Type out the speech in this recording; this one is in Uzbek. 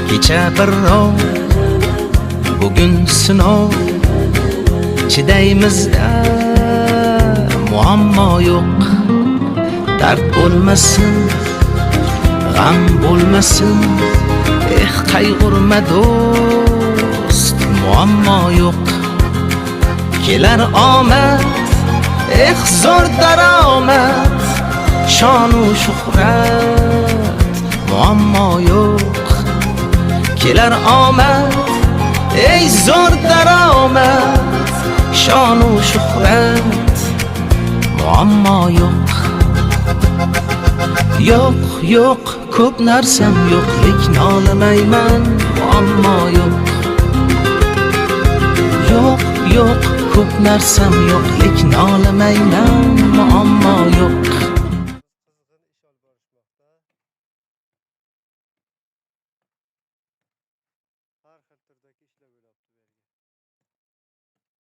kecha bir rov, bugun sinov, chidaymizda muammo yo'q. Dard bo'lmasin, g'am bo'lmasin, qayg'urma do'st, muammo yo'q. Kelar omad, zo'r daromad, shonu shuhrat, muammo yo'q. Kelar omad, zo'r daromad, shonu shuhrat, muammo yo'q. Yo'q, yo'q, ko'p narsam yo'q, lekin olamayman, muammo yo'q. Yo'q, yo'q, ko'p narsam yo'q, lekin olamayman, muammo yo'q. Har xil turdagi ishlar bo'lyapti.